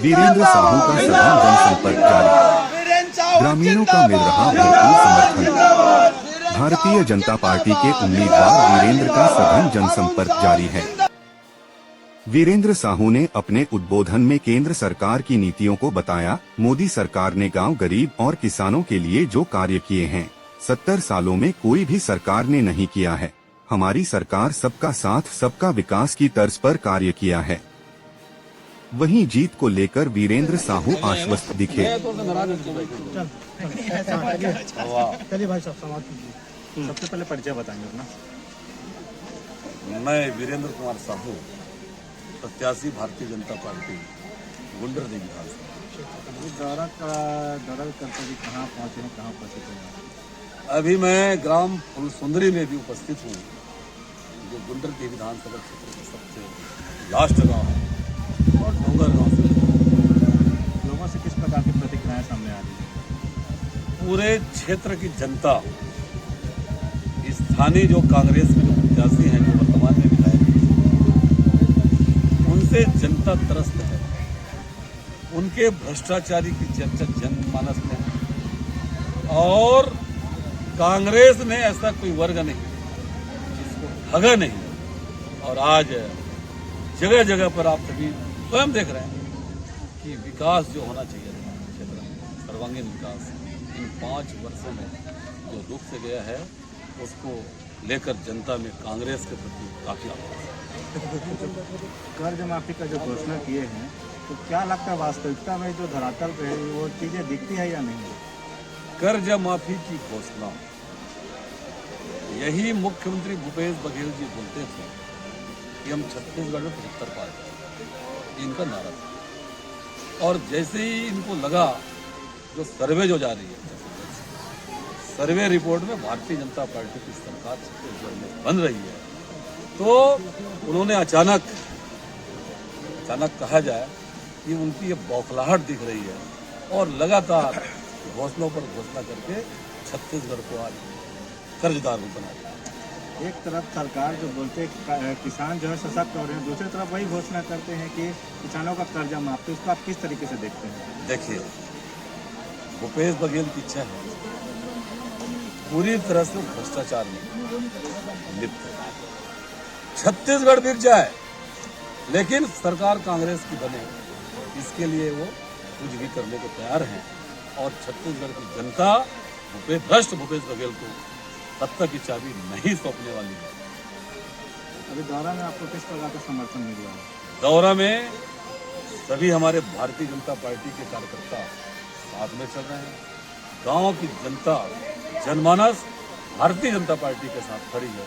वीरेंद्र साहू का सघन जनसंपर्क जारी, ग्रामीणों का मिल रहा भरपूर समर्थन। भारतीय जनता पार्टी के उम्मीदवार वीरेंद्र का सघन जनसंपर्क जारी है। वीरेंद्र साहू ने अपने उद्बोधन में केंद्र सरकार की नीतियों को बताया। मोदी सरकार ने गांव, गरीब और किसानों के लिए जो कार्य किए हैं 70 सालों में कोई भी सरकार ने नहीं किया है। हमारी सरकार सबका साथ सबका विकास की तर्ज पर कार्य किया है। वहीं जीत को लेकर वीरेंद्र साहू आश्वस्त दिखे। चलिए भाई साहब, समाप्त कीजिए। सबसे पहले परिचय बताएंगे अपना। मैं वीरेंद्र कुमार साहू, प्रत्याशी भारतीय जनता पार्टी, गुंडर देवी दौरा करते भी कहाँ पहुँचे हैं, कहाँ पहुँचे? अभी मैं ग्राम फुलसुंदरी में भी उपस्थित हूँ, जो गुंडर देवी विधानसभा क्षेत्र का सबसे लास्ट गांव है और डोंगर गांव से। लोगों से किस प्रकार की प्रतिक्रियाएं सामने आ रही है? पूरे क्षेत्र की जनता, स्थानीय जो कांग्रेस के जो प्रत्याशी हैं, जो वर्तमान में विधायक हैं, उनसे जनता त्रस्त है। उनके भ्रष्टाचारी की चर्चा जनमानस में है और कांग्रेस ने ऐसा कोई वर्ग नहीं जिसको ठगा नहीं। और आज जगह जगह पर आप सभी स्वयं देख रहे हैं कि विकास जो होना चाहिए क्षेत्र में, सर्वांगीण विकास इन 5 वर्षों में जो रुक से गया है, उसको लेकर जनता में कांग्रेस के प्रति काफी आभार है। कर्ज माफी का जो घोषणा किए हैं, तो क्या लगता है वास्तविकता में जो धरातल पे है वो चीजें दिखती है या नहीं? कर्ज माफी की घोषणा यही मुख्यमंत्री भूपेश बघेल जी बोलते थे कि हम छत्तीसगढ़ में 75 पार करेंगे, इनका नारा था। और जैसे ही इनको लगा, जो सर्वे जो जा रही है, सर्वे रिपोर्ट में भारतीय जनता पार्टी की सरकार छत्तीसगढ़ में बन रही है, तो उन्होंने अचानक कहा जाए कि उनकी ये बौखलाहट दिख रही है और लगातार घोषणाओं पर घोषणा करके छत्तीसगढ़ को आज कर्जदार भी बना दिया। एक तरफ सरकार जो बोलते किसान जो है सशक्त हो रहे हैं, दूसरी तरफ वही घोषणा करते हैं कि किसानों का कर्जा माफ। तो इसको आप किस तरीके से देखते हैं? देखिए, भूपेश बघेल की इच्छा है पूरी तरह से भ्रष्टाचार में लिप्त है। छत्तीसगढ़ बिक जाए लेकिन सरकार कांग्रेस की बने, इसके लिए वो कुछ भी करने को तैयार हैं। और छत्तीसगढ़ की जनता भ्रष्ट भूपेश बघेल को सत्ता की चाबी नहीं सौंपने वाली है। अभी दौरा में आपको किस प्रकार का समर्थन मिल रहा है? दौरा में सभी हमारे भारतीय जनता पार्टी के कार्यकर्ता साथ में चल रहे हैं। गांव की जनता, जनमानस भारतीय जनता पार्टी के साथ खड़ी है,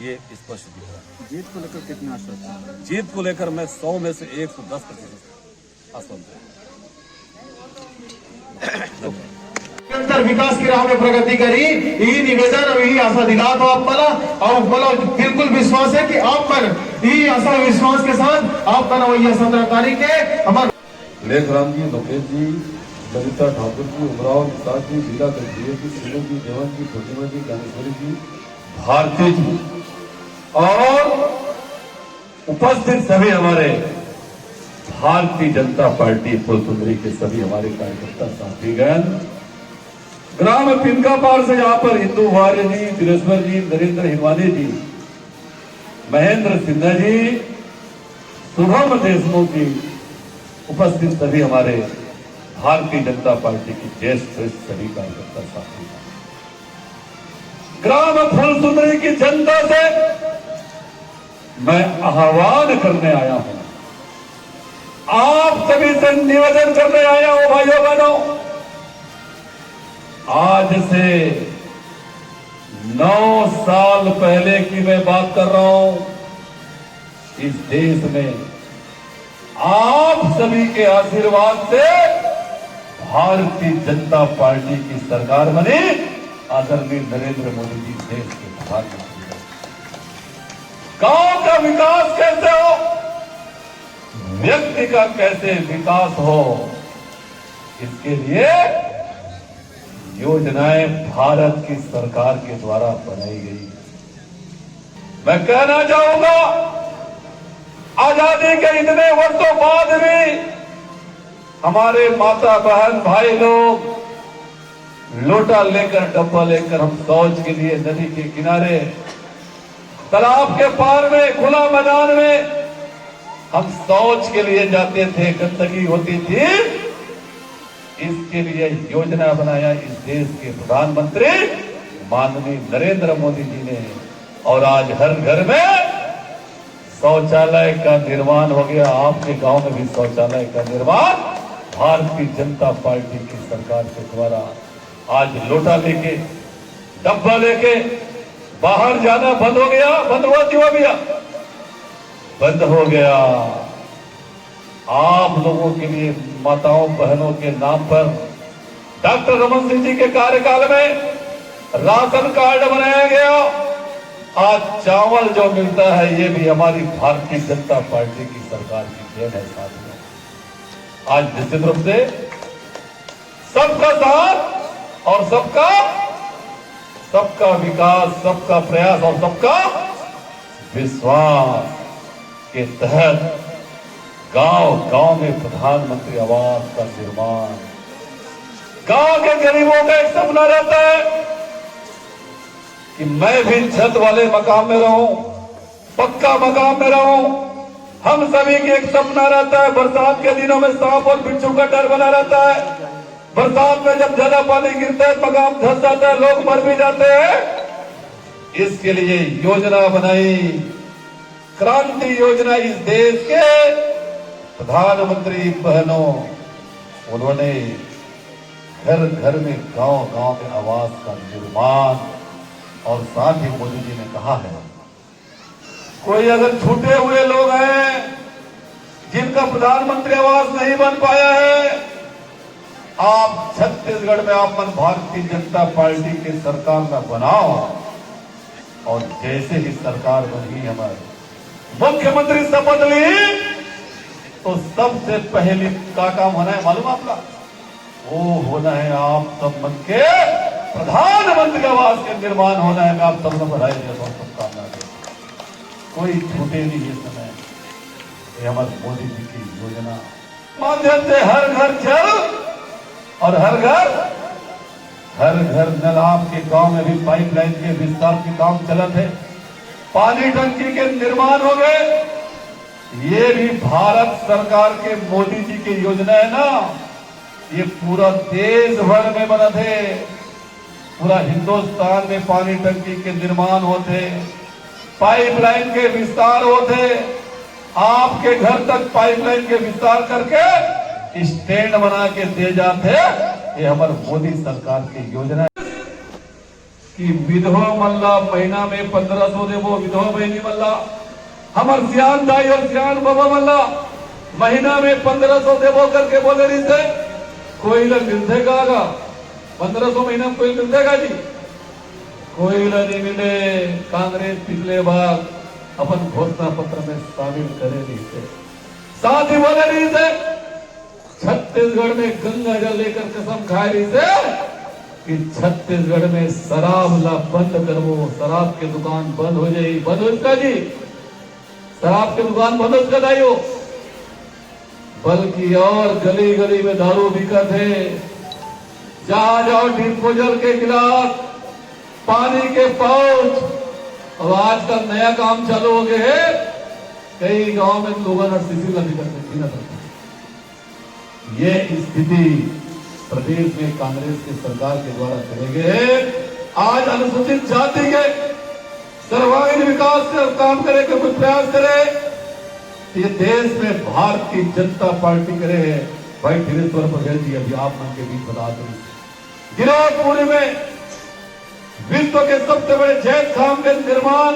ये स्पष्ट दिख रहा है। जीत को लेकर कितना आश्वस्त है? जीत को लेकर मैं 100 में से 110% आश्वस्त हूँ। निरंतर विकास की राह में प्रगति करी, यही निवेदन और यही आशा दिलात हो आप मला, और मला बिल्कुल विश्वास है कि आप पर यही आशा विश्वास के साथ आप बना वही 17 तारीख के हमारे लेखराम जी, लोकेश जी, ललिता ठाकुर जी, उमराव निषाद जी, लीला गंजीर जी, सुनील जी, देवन जी, प्रतिमा जी, ज्ञानेश्वरी जी, भारती जी और उपस्थित सभी हमारे भारतीय जनता पार्टी फुलसुंदरी के सभी हमारे कार्यकर्ता साथीगण, ग्राम पिनकापार से यहाँ पर हिंदू वार्य जी, दिनेश्वर जी, नरेंद्र हिमानी जी, महेंद्र सिन्हा जी, शुभम देशमुख जी, उपस्थित सभी हमारे भारतीय जनता पार्टी की ज्येष्ठ सभी कार्यकर्ता साथी, ग्राम फुलसुंदरी की जनता से मैं आह्वान करने आया हूं, आप सभी से निवेदन करने आया हूं भाइयों बहनों, आज से 9 साल पहले की मैं बात कर रहा हूं। इस देश में आप सभी के आशीर्वाद से भारतीय जनता पार्टी की सरकार बनी। आदरणीय नरेंद्र मोदी जी देश के प्रधानमंत्री। गांव का विकास कैसे हो, व्यक्ति का कैसे विकास हो, इसके लिए योजनाएं भारत की सरकार के द्वारा बनाई गई। मैं कहना चाहूंगा, आजादी के इतने वर्षों बाद भी हमारे माता बहन भाई लोग लोटा लेकर डब्बा लेकर हम शौच के लिए नदी के किनारे तालाब के पार में खुला मैदान में हम शौच के लिए जाते थे, गंदगी होती थी। इसके लिए योजना बनाया इस देश के प्रधानमंत्री माननीय नरेंद्र मोदी जी ने, और आज हर घर में शौचालय का निर्माण हो गया। आपके गांव में भी शौचालय का निर्माण भारतीय जनता पार्टी की सरकार के द्वारा। आज लोटा लेके डब्बा लेके बाहर जाना बंद हो गया, बंद हुआ क्यों भैया? बंद हो गया। आप लोगों के लिए माताओं बहनों के नाम पर डॉक्टर रमन सिंह जी के कार्यकाल में राशन कार्ड बनाया गया। आज चावल जो मिलता है ये भी हमारी भारतीय जनता पार्टी की सरकार की देन है। साथ में आज निश्चित रूप से सबका साथ और सबका विकास, सबका प्रयास और सबका विश्वास के तहत गांव-गांव में प्रधानमंत्री आवास का निर्माण। गांव के गरीबों का एक सपना रहता है कि मैं भी छत वाले मकान में रहूं, पक्का मकान में रहूं। हम सभी की एक सपना रहता है, बरसात के दिनों में सांप और बिच्छू का डर बना रहता है। बरसात में जब ज्यादा पानी गिरता है मकान धंस जाता है, लोग मर भी जाते हैं। इसके लिए योजना बनाई, क्रांति योजना। इस देश के प्रधानमंत्री बहनों, उन्होंने घर घर में गांव-गांव में आवास का निर्माण। और साथ ही मोदी जी ने कहा है, कोई अगर छूटे हुए लोग हैं जिनका प्रधानमंत्री आवास नहीं बन पाया है, आप छत्तीसगढ़ में आप मन भारतीय जनता पार्टी की सरकार में बनाओ। और जैसे ही सरकार बनी, हमारे मुख्यमंत्री शपथ ली, तो सबसे पहले का काम होना है मालूम आपका? वो होना है आप सब मन के प्रधानमंत्री आवास के निर्माण होना है। मैं आप सब लोग बधाई देता हूं, शुभकामना देता हूं। कोई छूटे नहीं ये समय। ये हमारे मोदी जी की योजना माध्यम से हर घर जल और हर घर नल। आपके गांव में भी पाइपलाइन के विस्तार के काम चलत है, पानी टंकी के निर्माण हो गए। ये भी भारत सरकार के मोदी जी की योजना है ना। ये पूरा देश भर में बना थे, पूरा हिंदुस्तान में पानी टंकी के निर्माण होते, पाइपलाइन के विस्तार होते। आपके घर तक पाइपलाइन के विस्तार करके स्टैंड बना के दे जाते। ये हमारे मोदी सरकार की योजना है कि विधवा मल्ला महीना में 1500 देवो, विधवा बहनी मल्ला। हमारे सियान दाई और सियान बाबा मल्ला महीना में 1500 देवो करके बोले रही थे। कोई लोग मिलतेगा 1500 महीना में कोई मिलतेगा जी? कोई नहीं मिले। कांग्रेस पिछले बार अपन घोषणा पत्र में शामिल करे नहीं थे। साथ ही बोले नहीं थे छत्तीसगढ़ में गंगा जल लेकर कसम खाए रही थे कि छत्तीसगढ़ में शराब ला बंद करवो, शराब की दुकान बंद हो जाएगी। बंद हो इसका जी? शराब की दुकान बंद हो इसका दाइयो? बल्कि और गली गली में दारू बिकत है। जहां जाओ डिस्पोजल के गिलास, पानी के पाउच। अब आजकल नया काम चालू हो गए है, कई गांव में लोगों ने सिसिल नहीं करते। ये स्थिति प्रदेश में कांग्रेस की सरकार के द्वारा करे गए। आज अनुसूचित जाति के सर्वांगीण विकास का काम करे के कोई प्रयास करे, ये देश में भारतीय जनता पार्टी करे है। भाई धीरेश्वर बघेल जी अभी आप मन के बीच बता दें, गिरौदपुरी में विश्व के सबसे बड़े जैन खाम के निर्माण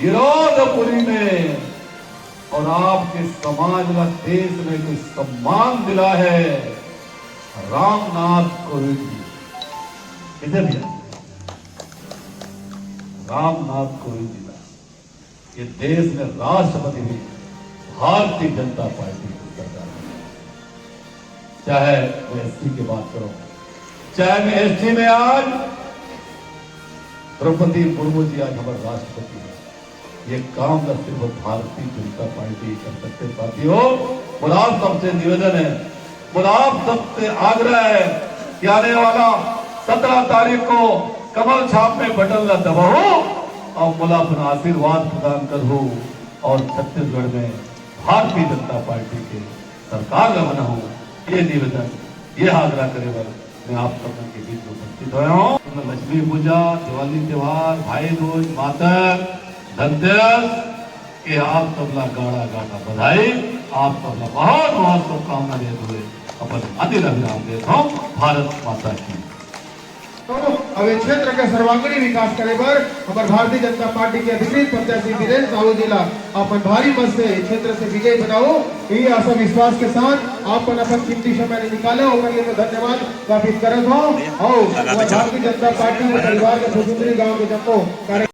गिरौदपुरी में। और आपके समाज व देश में कोई सम्मान दिला है रामनाथ कोविंद जी। किसे दिया? रामनाथ कोविंद जी। ये देश में राष्ट्रपति भी भारतीय जनता पार्टी की सरकार है। चाहे वो एसटी की बात करो, चाहे मैं एसटी में आज द्रौपदी मुर्मू जी आज हमारे राष्ट्रपति है। ये काम न सिर्फ भारतीय जनता पार्टी कर सकते साथियों, और आप सबसे निवेदन है, और आप सबसे आग्रह है कि आने वाला 17 तारीख को कमल छाप में बटन न दबाओ और मुला अपना आशीर्वाद प्रदान करो और छत्तीसगढ़ में भारतीय जनता पार्टी के सरकार का बना हो। ये निवेदन, ये आग्रह करे बर मैं आप सब के बीच में उपस्थित हुआ हूँ। लक्ष्मी पूजा, दिवाली त्योहार, भाई दूज, मातर, धनतेरस के आप सबला गाड़ा गाड़ा बधाई, आप सबला बहुत बहुत शुभकामना देते हुए अपन अनिल अभिराम देता हूँ। भारत माता की। अब इस क्षेत्र के सर्वांगीण विकास करे बर हमारे भारतीय जनता पार्टी के अधिकृत प्रत्याशी वीरेंद्र साहू जी ला अपन भारी मत से क्षेत्र से विजयी बनाओ, यही आशा विश्वास के साथ आप अपन कीमती समय निकाले और लिए धन्यवाद वापिस करत हो और भारतीय जनता पार्टी के परिवार के गाँव के जब